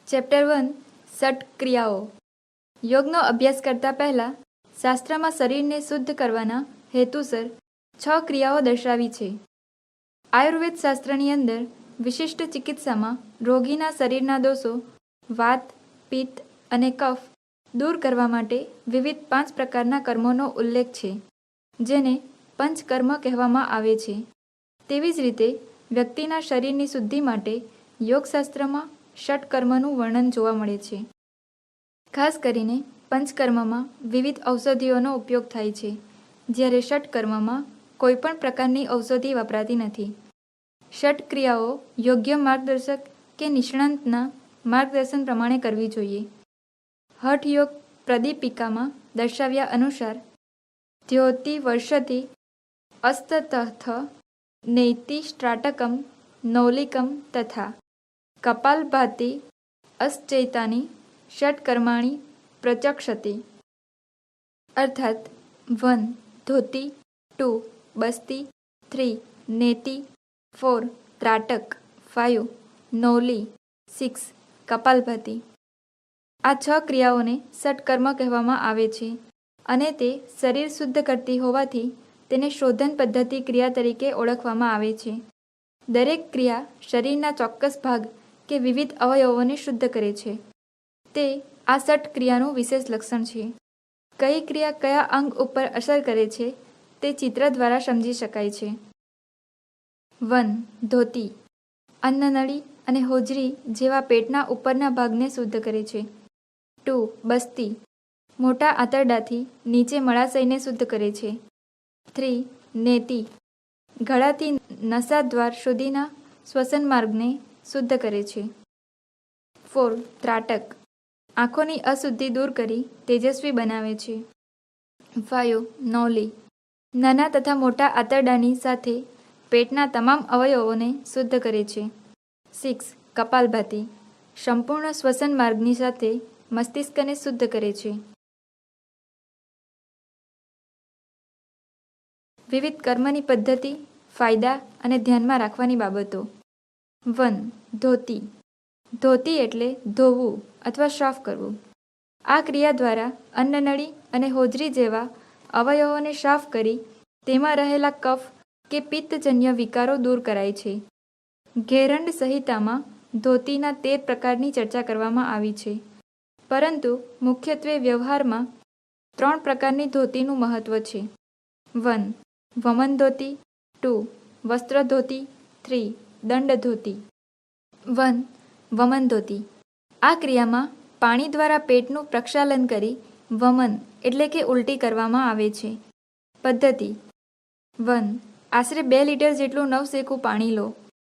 Chapter 1 ષટ ક્રિયાઓ. યોગનો અભ્યાસ કરતા પહેલાં શાસ્ત્રમાં શરીરને શુદ્ધ કરવાના હેતુસર 6 ક્રિયાઓ દર્શાવી છે. આયુર્વેદ શાસ્ત્રની અંદર વિશિષ્ટ ચિકિત્સામાં રોગીના શરીરના દોષો વાત, પિત્ત અને કફ દૂર કરવા માટે વિવિધ 5 પ્રકારના કર્મોનો ઉલ્લેખ છે, જેને પંચકર્મ કહેવામાં આવે છે. તેવી જ રીતે વ્યક્તિના શરીરની શુદ્ધિ માટે યોગશાસ્ત્રમાં ષટકર્મનું વર્ણન જોવા મળે છે. ખાસ કરીને પંચકર્મમાં વિવિધ ઔષધિઓનો ઉપયોગ થાય છે, જ્યારે ષટકર્મમાં કોઈપણ પ્રકારની ઔષધિ વપરાતી નથી. ષટ ક્રિયાઓ યોગ્ય માર્ગદર્શક કે નિષ્ણાંતના માર્ગદર્શન પ્રમાણે કરવી જોઈએ. હઠયોગ પ્રદીપિકામાં દર્શાવ્યા અનુસાર દ્યોતિ વર્ષતિ અસ્તતઃ નૈતિ સ્ટ્રાટકમ નૌલિકમ તથા કપાલભાતિ અશ્ચૈતાની ષટકર્માણી પ્રચક્ષતિ. અર્થાત 1 ધોતી, 2 બસ્તી, 3 નેતિ, 4 ત્રાટક, 5 નૌલી, 6 કપાલભાતિ. આ 6 ક્રિયાઓને ષટકર્મ કહેવામાં આવે છે અને તે શરીર શુદ્ધ કરતી હોવાથી તેને શોધન પદ્ધતિ ક્રિયા તરીકે ઓળખવામાં આવે છે. દરેક ક્રિયા શરીરના ચોક્કસ ભાગ કે વિવિધ અવયવોને શુદ્ધ કરે છે. તે આ ષટ ક્રિયાનું વિશેષ લક્ષણ છે. કઈ ક્રિયા કયા અંગ ઉપર અસર કરે છે તે ચિત્ર દ્વારા સમજી શકાય છે. 1 ધોતી અન્નનળી અને હોજરી જેવા પેટના ઉપરના ભાગને શુદ્ધ કરે છે. 2 બસ્તી મોટા આંતરડાથી નીચે મળાશયને શુદ્ધ કરે છે. 3 નેતિ ગળાથી નસાદ્વાર સુધીના શ્વસન માર્ગને શુદ્ધ કરે છે. 4 ત્રાટક આંખોની અશુદ્ધિ દૂર કરી તેજસ્વી બનાવે છે. 5 નૌલી નાના તથા મોટા આંતરડાની સાથે પેટના તમામ અવયવોને શુદ્ધ કરે છે. 6 કપાલભાતિ સંપૂર્ણ શ્વસન માર્ગની સાથે મસ્તિષ્કને શુદ્ધ કરે છે. વિવિધ કર્મની પદ્ધતિ, ફાયદા અને ધ્યાનમાં રાખવાની બાબતો. 1 ધોતી ધોતી એટલે ધોવું અથવા સાફ કરવું. આ ક્રિયા દ્વારા અન્નનળી અને હોજરી જેવા અવયવોને સાફ કરી તેમાં રહેલા કફ કે પિત્તજન્ય વિકારો દૂર કરાય છે. ઘેરંડ સંહિતામાં ધોતીના 13 પ્રકારની ચર્ચા કરવામાં આવી છે, પરંતુ મુખ્યત્વે વ્યવહારમાં 3 પ્રકારની ધોતીનું મહત્વ છે. 1 વમન ધોતી, 2 વસ્ત્ર ધોતી, 3 દંડ ધોતી. 1 વમન ધોતી આ ક્રિયામાં પાણી દ્વારા પેટનું પ્રક્ષાલન કરી વમન એટલે કે ઉલટી કરવામાં આવે છે. પદ્ધતિ 1 આશરે 2 લીટર જેટલું નવશેકું પાણી લો.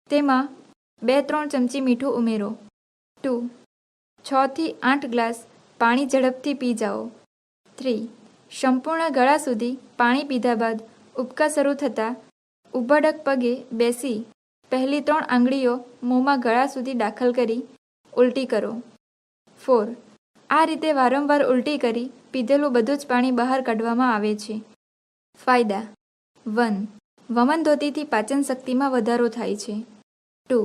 તેમાં 2-3 ચમચી મીઠું ઉમેરો. 2 6 થી 8 ગ્લાસ પાણી ઝડપથી પી જાઓ. 3 સંપૂર્ણ ગળા સુધી પાણી પીધા બાદ ઉબકા શરૂ થતાં ઉભડક પગે બેસી પહેલી 3 આંગળીઓ મોંમાં ગળા સુધી દાખલ કરી ઉલટી કરો. 4 આ રીતે વારંવાર ઉલટી કરી પીધેલું બધું જ પાણી બહાર કાઢવામાં આવે છે. ફાયદા 1 વમન ધોતીથી પાચન શક્તિમાં વધારો થાય છે. 2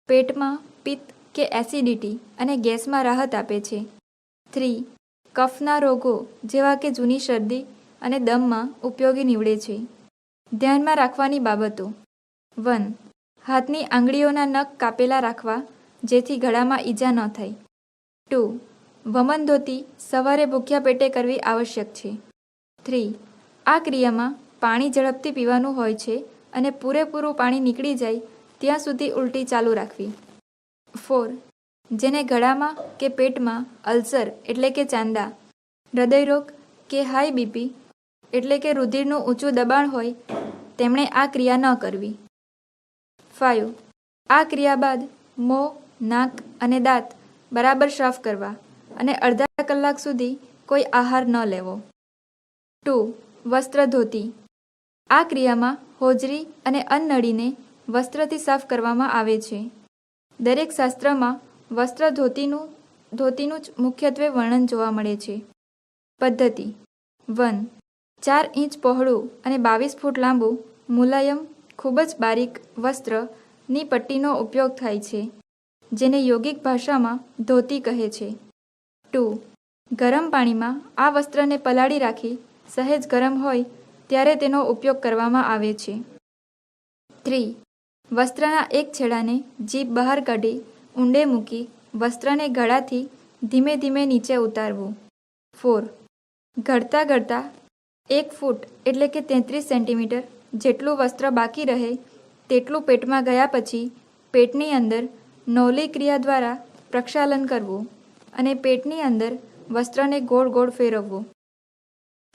પેટમાં પિત્ત કે એસિડિટી અને ગેસમાં રાહત આપે છે. 3 કફના રોગો જેવા કે જૂની શરદી અને દમમાં ઉપયોગી નીવડે છે. ધ્યાનમાં રાખવાની બાબતો. 1 હાથની આંગળીઓના નખ કાપેલા રાખવા જેથી ગળામાં ઈજા ન થાય. 2 વમન ધોતી સવારે ભૂખ્યા પેટે કરવી આવશ્યક છે. 3 આ ક્રિયામાં પાણી ઝડપથી પીવાનું હોય છે અને પૂરેપૂરું પાણી નીકળી જાય ત્યાં સુધી ઉલટી ચાલુ રાખવી. 4 જેને ગળામાં કે પેટમાં અલ્સર એટલે કે ચાંદા, હૃદયરોગ કે હાઈ બીપી એટલે કે રુધિરનું ઊંચું દબાણ હોય તેમણે આ ક્રિયા ન કરવી. 5 આ ક્રિયા બાદ મોં, નાક અને દાંત બરાબર સાફ કરવા અને અડધા કલાક સુધી કોઈ આહાર ન લેવો. 2 વસ્ત્ર ધોતી આ ક્રિયામાં હોજરી અને અન્નનળીને વસ્ત્રથી સાફ કરવામાં આવે છે. દરેક શાસ્ત્રમાં વસ્ત્ર ધોતીનું જ મુખ્યત્વે વર્ણન જોવા મળે છે. પદ્ધતિ 1 4 ઇંચ પહોળું અને 22 ફૂટ લાંબુ મુલાયમ ખૂબ જ બારીક વસ્ત્રની પટ્ટીનો ઉપયોગ થાય છે, જેને યોગિક ભાષામાં ધોતી કહે છે. 2. ગરમ પાણીમાં આ વસ્ત્રને પલાળી રાખી સહેજ ગરમ હોય ત્યારે તેનો ઉપયોગ કરવામાં આવે છે. 3. વસ્ત્રના એક છેડાને જીભ બહાર કાઢી ઊંડે મૂકી વસ્ત્રને ગળાથી ધીમે ધીમે નીચે ઉતારવું. 4. ઘડતા ઘડતા 1 ફૂટ એટલે કે 33 સેન્ટીમીટર જેટલું વસ્ત્ર બાકી રહે તેટલું પેટમાં ગયા પછી પેટની અંદર નૌલી ક્રિયા દ્વારા પ્રક્ષાલન કરવું અને પેટની અંદર વસ્ત્રને ગોળ ગોળ ફેરવવું.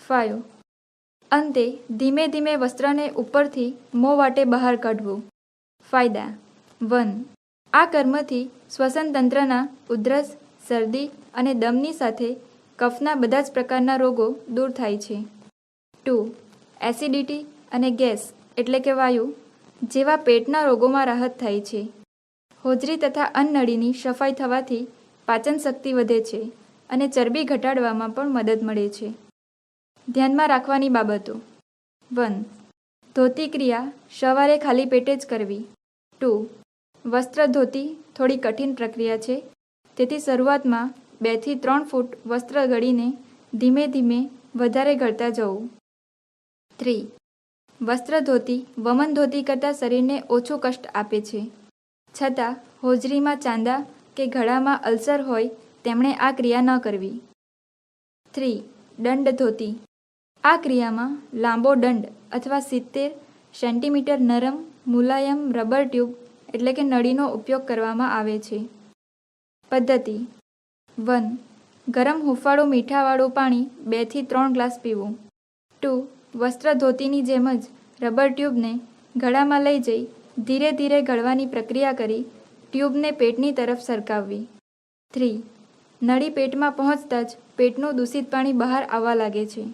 5. અંતે ધીમે ધીમે વસ્ત્રને ઉપરથી મોં વાટે બહાર કાઢવું. ફાયદા. 1. આ કર્મથી શ્વસન તંત્રના ઉધરસ, શરદી અને દમની સાથે કફના બધા જ પ્રકારના રોગો દૂર થાય છે. 2. એસિડિટી અને ગેસ એટલે કે વાયુ જેવા પેટના રોગોમાં રાહત થાય છે. હોજરી તથા અન્નનળીની સફાઈ થવાથી પાચન શક્તિ વધે છે અને ચરબી ઘટાડવામાં પણ મદદ મળે છે. ધ્યાનમાં રાખવાની બાબતો. 1. ધોતી ક્રિયા સવારે ખાલી પેટે જ કરવી. 2. વસ્ત્ર ધોતી થોડી કઠિન પ્રક્રિયા છે, તેથી શરૂઆતમાં 2 થી 3 ફૂટ વસ્ત્ર ગળીને ધીમે ધીમે વધારે ગળતા જવું. 3. વસ્ત્ર ધોતી વમન ધોતી કરતાં શરીરને ઓછું કષ્ટ આપે છે, છતાં હોજરીમાં ચાંદા કે ગળામાં અલ્સર હોય તેમણે આ ક્રિયા ન કરવી. 3. દંડ ધોતી. આ ક્રિયામાં લાંબો દંડ અથવા 70 સેન્ટીમીટર નરમ મુલાયમ રબર ટ્યુબ એટલે કે નળીનો ઉપયોગ કરવામાં આવે છે. પદ્ધતિ. 1. ગરમ હૂંફાળું મીઠાવાળું પાણી 2 થી 3 ગ્લાસ પીવું. 2. વસ્ત્ર ધોતીની જેમ જ રબર ટ્યુબને ગળામાં લઈ જઈ ધીરે ધીરે ગળવાની પ્રક્રિયા કરી ટ્યુબને પેટની તરફ સરકાવવી. 3. નળી પેટમાં પહોંચતા જ પેટનું દૂષિત પાણી બહાર આવવા લાગે છે.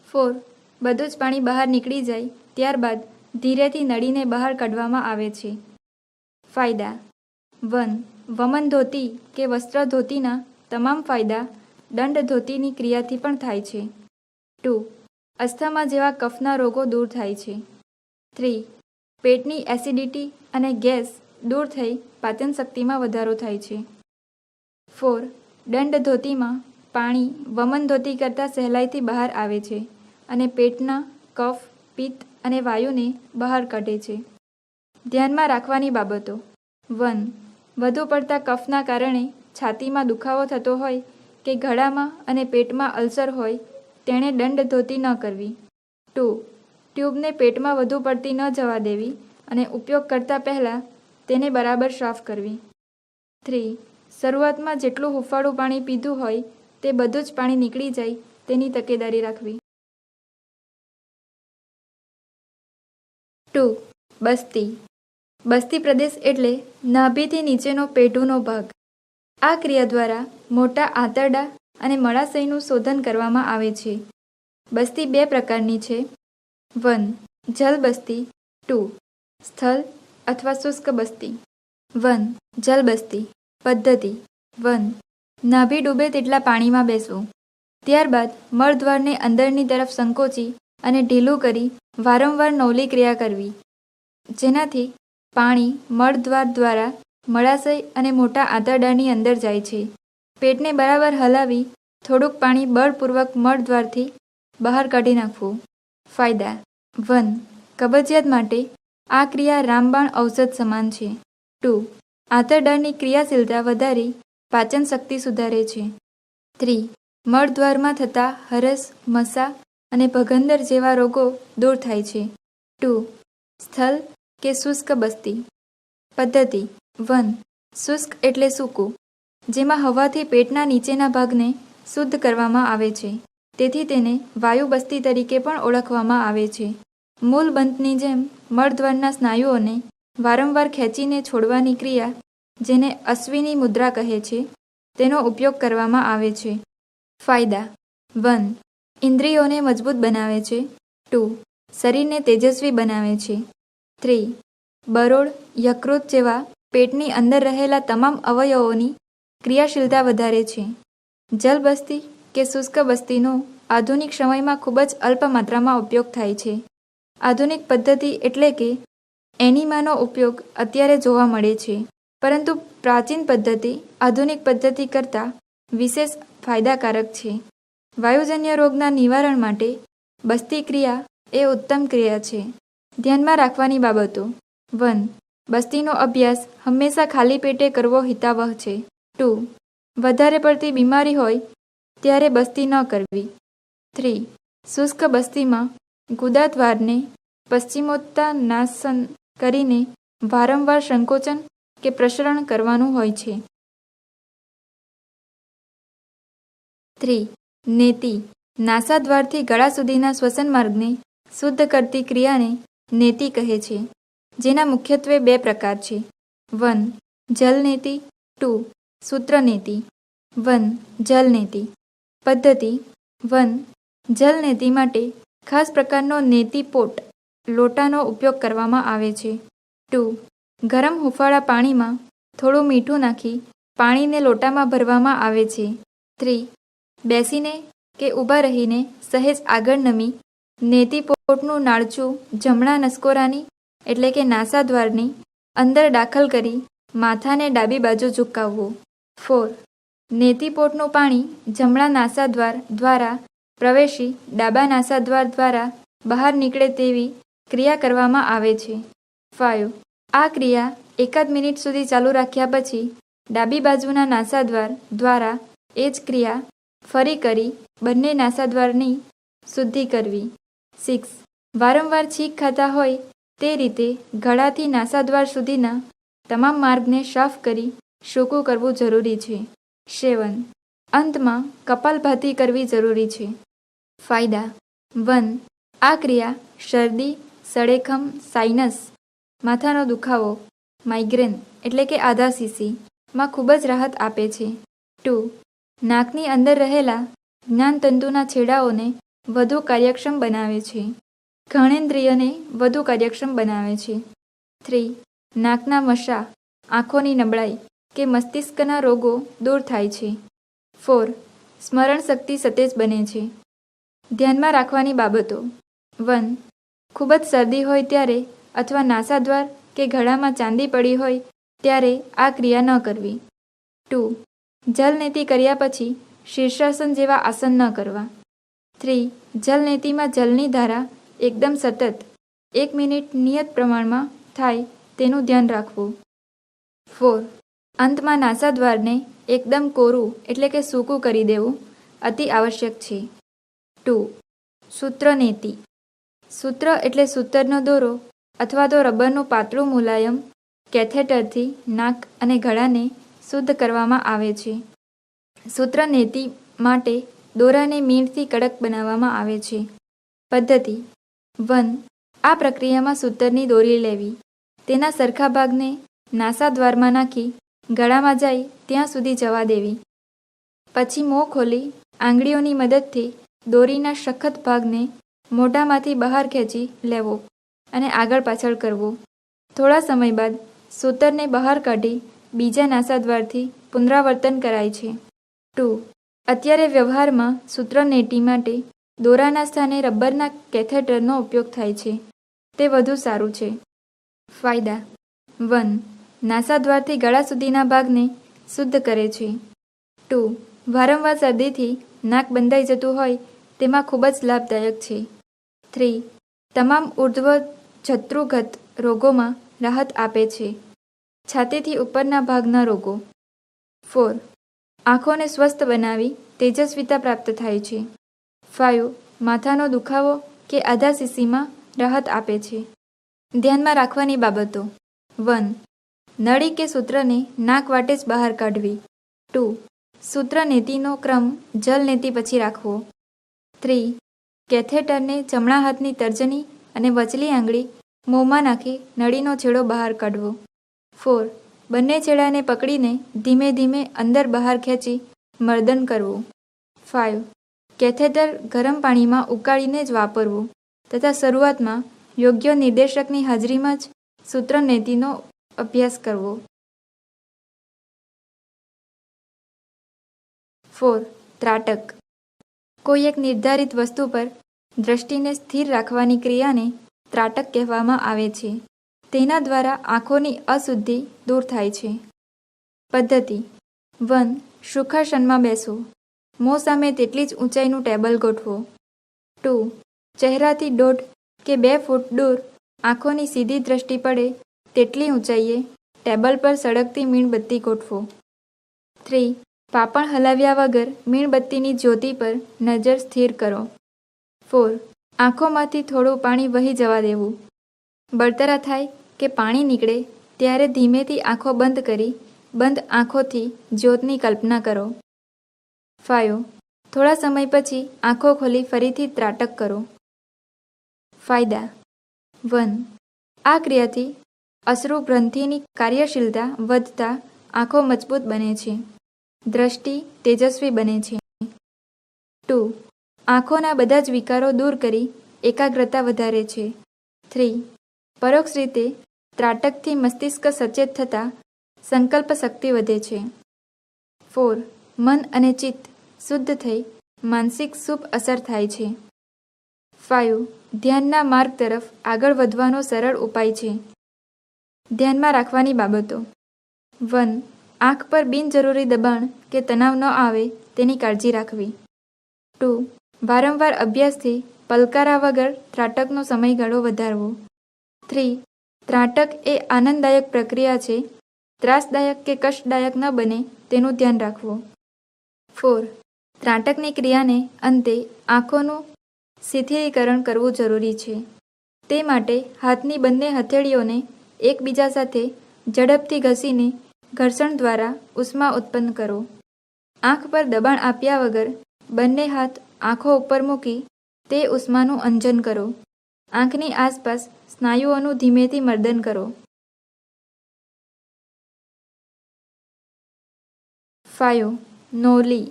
4. બધું જ પાણી બહાર નીકળી જાય ત્યારબાદ ધીરેથી નળીને બહાર કાઢવામાં આવે છે. ફાયદા. 1. વમન ધોતી કે વસ્ત્ર ધોતીના તમામ ફાયદા દંડ ધોતીની ક્રિયાથી પણ થાય છે. 2. અસ્થમા જેવા કફના રોગો દૂર થાય છે. 3. પેટની એસિડિટી અને ગેસ દૂર થઈ પાચન શક્તિમાં વધારો થાય છે. 4. દંડ ધોતીમાં પાણી વમન ધોતી કરતાં સહેલાઈથી બહાર આવે છે અને પેટના કફ, પિત્ત અને વાયુને બહાર કાઢે છે. ધ્યાનમાં રાખવાની બાબતો. 1. વધુ પડતા કફના કારણે છાતીમાં દુખાવો થતો હોય કે ગળામાં અને પેટમાં અલ્સર હોય તેણે દંડ ધોતી ન કરવી. 2. ટ્યુબને પેટમાં વધુ પડતી ન જવા દેવી અને ઉપયોગ કરતાં પહેલાં તેને બરાબર સાફ કરવી. 3. શરૂઆતમાં જેટલું હૂંફાળું પાણી પીધું હોય તે બધું જ પાણી નીકળી જાય તેની તકેદારી રાખવી. 2. બસ્તી. બસ્તી પ્રદેશ એટલે નાભીથી નીચેનો પેઢુનો ભાગ. આ ક્રિયા દ્વારા મોટા આંતરડા અને મળાશયનું શોધન કરવામાં આવે છે. બસ્તી 2 પ્રકારની છે. 1. જલ બસ્તી. 2. સ્થળ અથવા શુષ્ક બસ્તી. 1. જલ બસ્તી. પદ્ધતિ. 1. નાભી ડૂબે તેટલા પાણીમાં બેસવું. ત્યારબાદ મળદ્વારને અંદરની તરફ સંકોચી અને ઢીલું કરી વારંવાર નૌલી ક્રિયા કરવી, જેનાથી પાણી મળદ્વાર દ્વારા મળાશય અને મોટા આંતરડાની અંદર જાય છે. પેટને બરાબર હલાવી થોડુંક પાણી બળપૂર્વક મળદ્વારથી બહાર કાઢી નાખવું. ફાયદા. 1. કબજિયાત માટે આ ક્રિયા રામબાણ ઔષધ સમાન છે. 2. આંતરડાની ક્રિયાશીલતા વધારી પાચન શક્તિ સુધારે છે. 3. મળદ્વારમાં થતા હરસ, મસા અને ભગંદર જેવા રોગો દૂર થાય છે. 2. સ્થળ કે શુષ્ક બસ્તી. પદ્ધતિ. 1. શુષ્ક એટલે સૂકું, જેમાં હવાથી પેટના નીચેના ભાગને શુદ્ધ કરવામાં આવે છે, તેથી તેને વાયુ બસ્તી તરીકે પણ ઓળખવામાં આવે છે. મૂલ બંધની જેમ મળદ્વારના સ્નાયુઓને વારંવાર ખેંચીને છોડવાની ક્રિયા, જેને અશ્વિની મુદ્રા કહે છે, તેનો ઉપયોગ કરવામાં આવે છે. ફાયદા. 1. ઇન્દ્રિયોને મજબૂત બનાવે છે. 2. શરીરને તેજસ્વી બનાવે છે. 3. બરોળ, યકૃત જેવા પેટની અંદર રહેલા તમામ અવયવોની ક્રિયાશીલતા વધારે છે. જલબસ્તી કે શુષ્ક બસ્તીનો આધુનિક સમયમાં ખૂબ જ અલ્પ માત્રામાં ઉપયોગ થાય છે. આધુનિક પદ્ધતિ એટલે કે એનિમાનો ઉપયોગ અત્યારે જોવા મળે છે, પરંતુ પ્રાચીન પદ્ધતિ આધુનિક પદ્ધતિ કરતાં વિશેષ ફાયદાકારક છે. વાયુજન્ય રોગના નિવારણ માટે બસ્તી ક્રિયા એ ઉત્તમ ક્રિયા છે. ધ્યાનમાં રાખવાની બાબતો: 1. બસ્તીનો અભ્યાસ હંમેશા ખાલી પેટે કરવો હિતાવહ છે. 2. વધારે પડતી બીમારી હોય ત્યારે બસ્તી ન કરવી. 3. શુષ્ક બસ્તીમાં ગુદાદ્વારને પશ્ચિમોત્તાનાસન કરીને વારંવાર સંકોચન કે પ્રસરણ કરવાનું હોય છે. 3. નેતિ નાસાદ્વારથી ગળા સુધીના શ્વસન માર્ગને શુદ્ધ કરતી ક્રિયાને નેતિ કહે છે, જેના મુખ્યત્વે 2 પ્રકાર છે. 1. જલનેતિ. 2. સૂત્રનેતિ. 1. જલનેતિ પદ્ધતિ. 1. જલનેતિ માટે ખાસ પ્રકારનો નેતિ પોટ લોટાનો ઉપયોગ કરવામાં આવે છે. 2. ગરમ હુંફાળા પાણીમાં થોડું મીઠું નાખી પાણીને લોટામાં ભરવામાં આવે છે. 3. બેસીને કે ઊભા રહીને સહેજ આગળ નમી નેતિ પોટનું નાળચું જમણા નસકોરાની એટલે કે નાસાદ્વારની અંદર દાખલ કરી માથાને ડાબી બાજુ ઝુકાવવું. 4. નેતિ પોટનું પાણી જમણા નાસાદ્વાર દ્વારા પ્રવેશી ડાબા નાસાદ્વાર દ્વારા બહાર નીકળે તેવી ક્રિયા કરવામાં આવે છે. 5. આ ક્રિયા 1 મિનિટ સુધી ચાલુ રાખ્યા પછી ડાબી બાજુના નાસાદ્વાર દ્વારા એ જ ક્રિયા ફરી કરી બંને નાસાદ્વારની શુદ્ધિ કરવી. 6. વારંવાર છીંક ખાતા હોય તે રીતે ગળાથી નાસાદ્વાર સુધીના તમામ માર્ગને સાફ કરી સૂકું કરવું જરૂરી છે. 7. અંતમાં કપાલભાતિ કરવી જરૂરી છે. ફાયદા. 1. આ ક્રિયા શરદી, સળેખમ, સાઇનસ, માથાનો દુખાવો, માઇગ્રેન એટલે કે આધાશીશી માં ખૂબ જ રાહત આપે છે. 2. નાકની અંદર રહેલા જ્ઞાનતંતુના છેડાઓને વધુ કાર્યક્ષમ બનાવે છે. ઘાણેન્દ્રિયને વધુ કાર્યક્ષમ બનાવે છે. 3. નાકના મસા, આંખોની નબળાઈ કે મસ્તિષ્કના રોગો દૂર થાય છે. 4. સ્મરણ શક્તિ સતેજ બને છે. ધ્યાનમાં રાખવાની બાબતો: 1. ખૂબ જ શરદી હોય ત્યારે અથવા નાસાદ્વાર કે ગળામાં ચાંદી પડી હોય ત્યારે આ ક્રિયા ન કરવી. 2. જલનેતિ કર્યા પછી શીર્ષાસન જેવા આસન ન કરવા. 3. જલનેતિમાં જલની ધારા એકદમ સતત 1 મિનિટ નિયત પ્રમાણમાં થાય તેનું ધ્યાન રાખવું. 4. અંતમાં નાસાદ્વારને એકદમ કોરું એટલે કે સૂકું કરી દેવું અતિ આવશ્યક છે. 2. સૂત્રનેતિ. સૂત્ર એટલે સૂતરનો દોરો અથવા તો રબરનું પાતળું મુલાયમ કેથેટરથી નાક અને ગળાને શુદ્ધ કરવામાં આવે છે. સૂત્રનેતિ માટે દોરાને મીણથી કડક બનાવવામાં આવે છે. પદ્ધતિ. 1. આ પ્રક્રિયામાં સૂતરની દોરી લેવી, તેના સરખા ભાગને નાસાદ્વારમાં નાખી ગળામાં જાય ત્યાં સુધી જવા દેવી. પછી મોં ખોલી આંગળીઓની મદદથી દોરીના સખત ભાગને મોઢામાંથી બહાર ખેંચી લેવો અને આગળ પાછળ કરવો. થોડા સમય બાદ સૂતરને બહાર કાઢી બીજા નાસાદ્વારથી પુનરાવર્તન કરાય છે. 2. અત્યારે વ્યવહારમાં સૂત્રનેતિ માટે દોરાના સ્થાને રબરના કેથેટરનો ઉપયોગ થાય છે. તે વધુ સારું છે. ફાયદા. 1. નાસાદ્વારથી ગળા સુધીના ભાગને શુદ્ધ કરે છે. 2. વારંવાર શરદીથી નાક બંધાઈ જતું હોય તેમાં ખૂબ જ લાભદાયક છે. 3. તમામ ઉર્ધ્વ જત્રુગત રોગોમાં રાહત આપે છે. છાતીથી ઉપરના ભાગના રોગો. 4. આંખોને સ્વસ્થ બનાવી તેજસ્વીતા પ્રાપ્ત થાય છે. 5. માથાનો દુખાવો કે આધાશીશીમાં રાહત આપે છે. ધ્યાનમાં રાખવાની બાબતો: 1. નળી કે સૂત્રને નાક વાટે જ બહાર કાઢવી. 2. સૂત્રનેતિનો ક્રમ જલનેતિ પછી રાખવો. 3. કેથેટરને જમણા હાથની તર્જની અને વચલી આંગળી મોંમાં નાખી નળીનો છેડો બહાર કાઢવો. 4. બંને છેડાને પકડીને ધીમે ધીમે અંદર બહાર ખેંચી મર્દન કરવું. 5. કેથેટર ગરમ પાણીમાં ઉકાળીને જ વાપરવું તથા શરૂઆતમાં યોગ્ય નિર્દેશકની હાજરીમાં જ સૂત્રનેતિનો અભ્યાસ કરવો. 4. ત્રાટક. કોઈ એક નિર્ધારિત વસ્તુ પર દ્રષ્ટિને સ્થિર રાખવાની ક્રિયાને ત્રાટક કહેવામાં આવે છે. તેના દ્વારા આંખોની અશુદ્ધિ દૂર થાય છે. પદ્ધતિ 1. સુખાસનમાં બેસો. મોં સામે તેટલી જ ઊંચાઈનું ટેબલ ગોઠવો. 2. ચહેરાથી 1.5 કે 2 ફૂટ દૂર આંખોની સીધી દ્રષ્ટિ પડે તેટલી ઊંચાઈએ ટેબલ પર સળગતી મીણબત્તી ગોઠવો. 3. પાપણ હલાવ્યા વગર મીણબત્તીની જ્યોતિ પર નજર સ્થિર કરો. 4. આંખોમાંથી થોડું પાણી વહી જવા દેવું. બળતરા થાય કે પાણી નીકળે ત્યારે ધીમેથી આંખો બંધ કરી બંધ આંખોથી જ્યોતની કલ્પના કરો. 5. થોડા સમય પછી આંખો ખોલી ફરીથી ત્રાટક કરો. ફાયદા 1. આ ક્રિયાથી અશ્રુ ગ્રંથિની કાર્યશીલતા વધતા આંખો મજબૂત બને છે. દ્રષ્ટિ તેજસ્વી બને છે. 2. આંખોના બધા જ વિકારો દૂર કરી એકાગ્રતા વધારે છે. 3. પરોક્ષ રીતે ત્રાટકથી મસ્તિષ્ક સચેત થતાં સંકલ્પ શક્તિ વધે છે. 4. મન અને ચિત્ત શુદ્ધ થઈ માનસિક શુભ અસર થાય છે. 5. ધ્યાનના માર્ગ તરફ આગળ વધવાનો સરળ ઉપાય છે. ધ્યાનમાં રાખવાની બાબતો 1. આંખ પર બિનજરૂરી દબાણ કે તણાવ ન આવે તેની કાળજી રાખવી. 2. વારંવાર અભ્યાસથી પલકારા વગર ત્રાટકનો સમયગાળો વધારવો. 3. ત્રાટક એ આનંદદાયક પ્રક્રિયા છે. ત્રાસદાયક કે કષ્ટદાયક ન બને તેનું ધ્યાન રાખવું. 4. ત્રાટકની ક્રિયાને અંતે આંખોનું શિથિલીકરણ કરવું જરૂરી છે. તે માટે હાથની બંને હથેળીઓને એકબીજા સાથે ઝડપથી ઘસીને ઘર્ષણ દ્વારા ઉષ્મા ઉત્પન્ન કરો. આંખ પર દબાણ આપ્યા વગર બંને હાથ આંખો ઉપર મૂકી તે ઉષ્માનું અંજન કરો. આંખની આસપાસ સ્નાયુઓનું ધીમેથી મર્દન કરો. 5. નોવલી.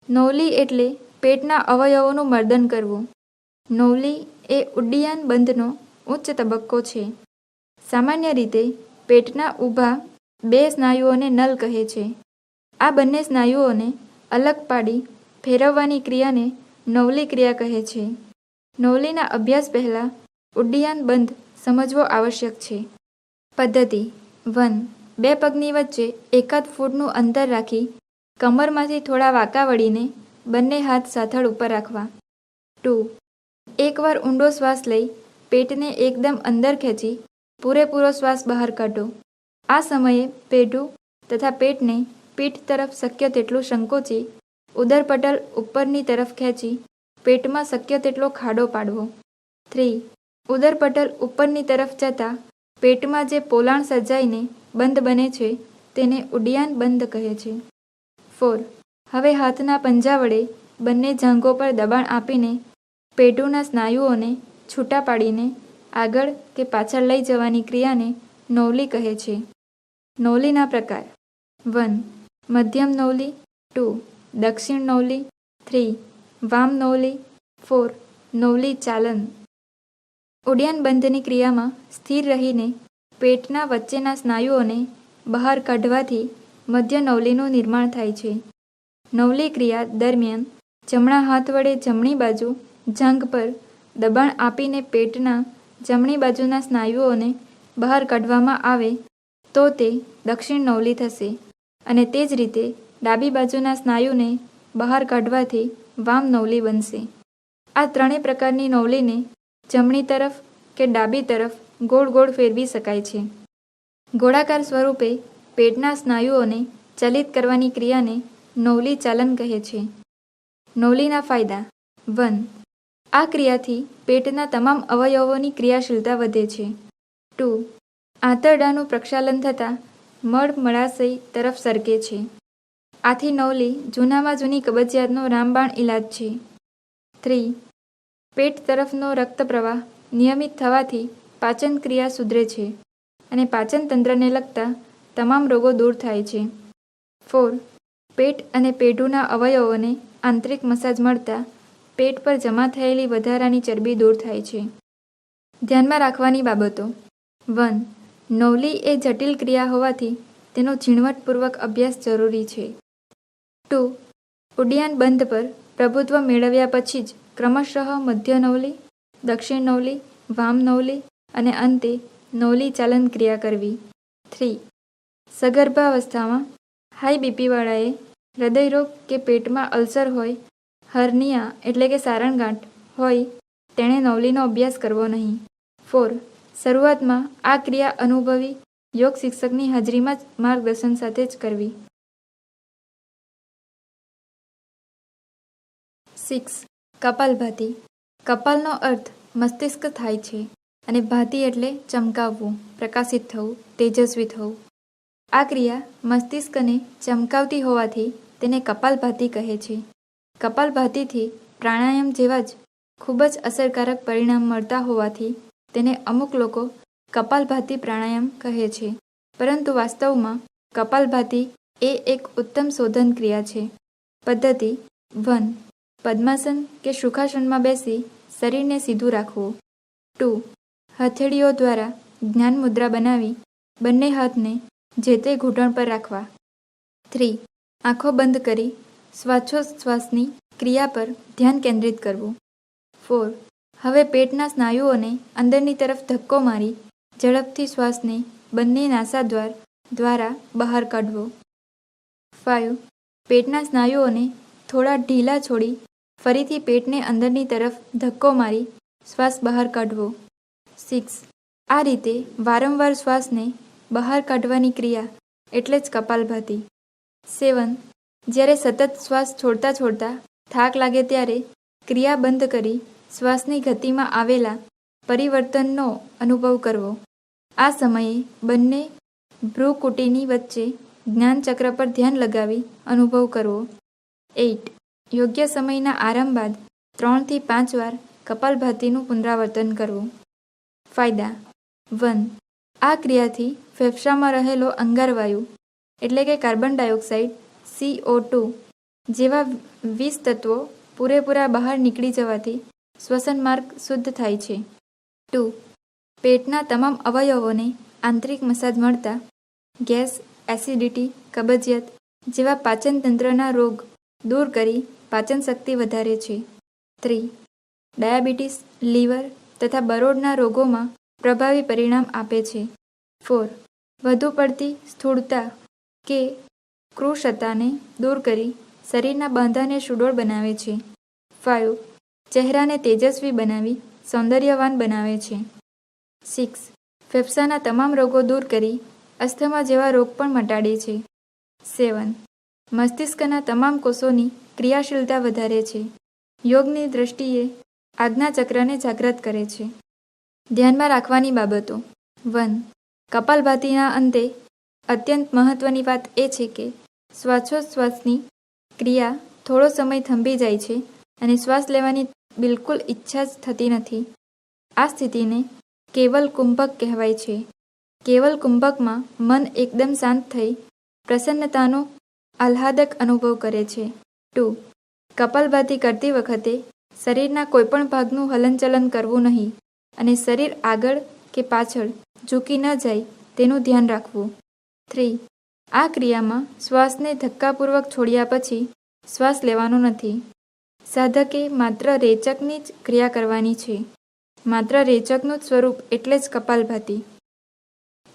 નોવલી એટલે પેટના અવયવોનું મર્દન કરવું. નોવલી એ ઉડ્ડિયાન બંધનો ઉચ્ચ તબક્કો છે. સામાન્ય રીતે પેટના ઊભા 2 સ્નાયુઓને નલ કહે છે. આ બંને સ્નાયુઓને અલગ પાડી ફેરવવાની ક્રિયાને નોવલી ક્રિયા કહે છે. નોવલીના અભ્યાસ પહેલાં ઉડ્ડિયાન બંધ સમજવો આવશ્યક છે. પદ્ધતિ 1. 2 પગની વચ્ચે 1 ફૂટનું અંતર રાખી કમરમાંથી થોડા વાંકા વળીને બંને હાથ સાથળ ઉપર રાખવા. 2. એકવાર ઊંડો શ્વાસ લઈ પેટને એકદમ અંદર ખેંચી પૂરેપૂરો શ્વાસ બહાર કાઢો. આ સમયે પેઢું તથા પેટને પીઠ તરફ શક્ય તેટલું સંકોચી ઉદરપટલ ઉપરની તરફ ખેંચી પેટમાં શક્ય તેટલો ખાડો પાડવો. 3. ઉદરપટલ ઉપરની તરફ જતાં પેટમાં જે પોલાણ સર્જાઈને બંધ બને છે તેને ઉડ્ડિયાન બંધ કહે છે. 4. હવે હાથના પંજા વડે બંને જાંઘો પર દબાણ આપીને પેઢુના સ્નાયુઓને છૂટા પાડીને આગળ કે પાછળ લઈ જવાની ક્રિયાને નોવલી કહે છે. નોવલીના પ્રકાર 1. મધ્યમ નોવલી. 2. દક્ષિણ નોવલી. 3. વામ નોવલી. 4. નોવલી ચાલન. ઉડ્ડિયાન બંધની ક્રિયામાં સ્થિર રહીને પેટના વચ્ચેના સ્નાયુઓને બહાર કાઢવાથી મધ્ય નવલીનું નિર્માણ થાય છે. નવલી ક્રિયા દરમિયાન જમણા હાથ વડે જમણી બાજુ જાંઘ પર દબાણ આપીને પેટના જમણી બાજુના સ્નાયુઓને બહાર કાઢવામાં આવે તો તે દક્ષિણ નવલી થશે અને તે જ રીતે ડાબી બાજુના સ્નાયુને બહાર કાઢવાથી વામ નવલી બનશે. આ ત્રણેય પ્રકારની નવલીને જમણી તરફ કે ડાબી તરફ ગોળ ગોળ ફેરવી શકાય છે. ગોળાકાર સ્વરૂપે પેટના સ્નાયુઓને ચલિત કરવાની ક્રિયાને નવલી ચાલન કહે છે. નવલીના ફાયદા 1. આ ક્રિયાથી પેટના તમામ અવયવોની ક્રિયાશીલતા વધે છે. 2. આંતરડાનું પ્રક્ષાલન થતાં મળ મળાશય તરફ સરકે છે. આથી નવલી જૂનામાં જૂની કબજિયાતનો રામબાણ ઇલાજ છે. 3. પેટ તરફનો રક્ત પ્રવાહ નિયમિત થવાથી પાચન ક્રિયા સુધરે છે અને પાચન તંત્રને લગતા તમામ રોગો દૂર થાય છે. 4. પેટ અને પેઢુના અવયવોને આંતરિક મસાજ મળતા પેટ પર જમા થયેલી વધારાની ચરબી દૂર થાય છે. ધ્યાનમાં રાખવાની બાબતો 1. નવલી એ જટિલ ક્રિયા હોવાથી તેનો ઝીણવટપૂર્વક અભ્યાસ જરૂરી છે. 2. ઉડ્ડિયાન બંધ પર પ્રભુત્વ મેળવ્યા પછી જ ક્રમશઃ મધ્ય નવલી, દક્ષિણ નવલી, વામ નવલી અને અંતે નવલી ચાલન ક્રિયા કરવી. 3. સગર્ભાવસ્થામાં હાઈ બીપીવાળાએ હૃદયરોગ કે પેટમાં અલ્સર હોય, હર્નિયા એટલે કે સારણગાંઠ હોય તેણે નવલીનો અભ્યાસ કરવો નહીં. 4. શરૂઆતમાં આ ક્રિયા અનુભવી યોગ શિક્ષકની હાજરીમાં જ માર્ગદર્શન સાથે જ કરવી. 6. કપાલભાતિ. કપાલનો અર્થ મસ્તિષ્ક થાય છે અને ભાતિ એટલે ચમકાવવું, પ્રકાશિત થવું, તેજસ્વી થવું. આ ક્રિયા મસ્તિષ્કને ચમકાવતી હોવાથી તેને કપાલભાતિ કહે છે. કપાલભાતિથી પ્રાણાયામ જેવા જ ખૂબ જ અસરકારક પરિણામ મળતા હોવાથી તેને અમુક લોકો કપાલભાતિ પ્રાણાયામ કહે છે, પરંતુ વાસ્તવમાં કપાલભાતિ એ એક ઉત્તમ શોધન ક્રિયા છે. પદ્ધતિ 1. પદ્માસન કે સુખાસનમાં બેસી શરીરને સીધું રાખવું. 2. હથેળીઓ દ્વારા જ્ઞાન મુદ્રા બનાવી બંને હાથને જે તે ઘૂંટણ પર રાખવા. 3. આંખો બંધ કરી શ્વાસોચ્છ્વાસની ક્રિયા પર ધ્યાન કેન્દ્રિત કરવું. 4. હવે પેટના સ્નાયુઓને અંદરની તરફ ધક્કો મારી ઝડપથી શ્વાસને બંને નાસાદ્વાર દ્વારા બહાર કાઢવો. 5. પેટના સ્નાયુઓને થોડા ઢીલા છોડી ફરીથી પેટને અંદરની તરફ ધક્કો મારી શ્વાસ બહાર કાઢવો. 6. આ રીતે વારંવાર શ્વાસને બહાર કાઢવાની ક્રિયા એટલે જ કપાલભાતિ. 7. જ્યારે સતત શ્વાસ છોડતા છોડતા થાક લાગે ત્યારે ક્રિયા બંધ કરી શ્વાસની ગતિમાં આવેલા પરિવર્તનનો અનુભવ કરવો. આ સમયે બંને ભ્રૂકુટીની વચ્ચે જ્ઞાનચક્ર પર ધ્યાન લગાવી અનુભવ કરવો. 8. યોગ્ય સમયના આરામ બાદ 3 થી 5 વાર કપાલભાતિનું પુનરાવર્તન કરવું. ફાયદા 1. આ ક્રિયાથી ફેફસામાં રહેલો અંગારવાયુ એટલે કે કાર્બન ડાયોક્સાઇડ CO2 જેવા વિષ તત્વો પૂરેપૂરા બહાર નીકળી જવાથી શ્વસન માર્ગ શુદ્ધ થાય છે. 2. પેટના તમામ અવયવોને આંતરિક મસાજ મળતા ગેસ, એસિડિટી, કબજિયાત જેવા પાચનતંત્રના રોગ દૂર કરી પાચન શક્તિ વધારે છે. 3. ડાયાબિટીસ, લીવર તથા બરોડના રોગોમાં પ્રભાવી પરિણામ આપે છે. 4. વધુ પડતી સ્થૂળતા કે કૃશતાને દૂર કરી શરીરના બાંધાને સુડોળ બનાવે છે. 5. ચહેરાને તેજસ્વી બનાવી સૌંદર્યવાન બનાવે છે. 6. ફેફસાના તમામ રોગો દૂર કરી અસ્થમા જેવા રોગ પણ મટાડે છે. 7. મસ્તિષ્કના તમામ કોષોની ક્રિયાશીલતા વધારે છે. યોગની દ્રષ્ટિએ આજ્ઞાચક્રને જાગૃત કરે છે. ધ્યાનમાં રાખવાની બાબતો. 1. કપાલભાતિના અંતે અત્યંત મહત્વની વાત એ છે કે શ્વાસોચ્છ્વાસની ક્રિયા થોડો સમય થંભી જાય છે અને શ્વાસ લેવાની બિલકુલ ઈચ્છા જ થતી નથી. આ સ્થિતિને કેવલ કુંભક કહેવાય છે. કેવલ કુંભકમાં મન એકદમ શાંત થઈ પ્રસન્નતાનો આહ્લાદક અનુભવ કરે છે. 2. કપાલભાતિ કરતી વખતે શરીરના કોઈપણ ભાગનું હલનચલન કરવું નહીં અને શરીર આગળ કે પાછળ ઝૂકી ન જાય તેનું ધ્યાન રાખવું. 3. આ ક્રિયામાં શ્વાસને ધક્કાપૂર્વક છોડ્યા પછી શ્વાસ લેવાનો નથી. સાધકે માત્ર રેચકની જ ક્રિયા કરવાની છે. માત્ર રેચકનું જ સ્વરૂપ એટલે જ કપાલભાતિ.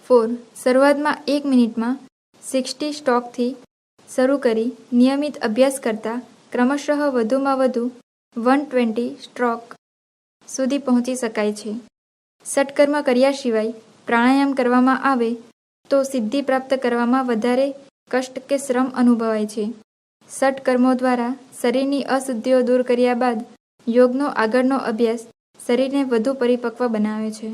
4. શરૂઆતમાં 1 મિનિટમાં 60 સ્ટ્રોકથી શરૂ કરી નિયમિત અભ્યાસ કરતા ક્રમશઃ વધુમાં વધુ 120 સ્ટ્રોક સુધી પહોંચી શકાય છે. ષટકર્મ કર્યા સિવાય પ્રાણાયામ કરવામાં આવે તો સિદ્ધિ પ્રાપ્ત કરવામાં વધારે કષ્ટ કે શ્રમ અનુભવાય છે. ષટકર્મો દ્વારા શરીરની અશુદ્ધિઓ દૂર કર્યા બાદ યોગનો આગળનો અભ્યાસ શરીરને વધુ પરિપક્વ બનાવે છે.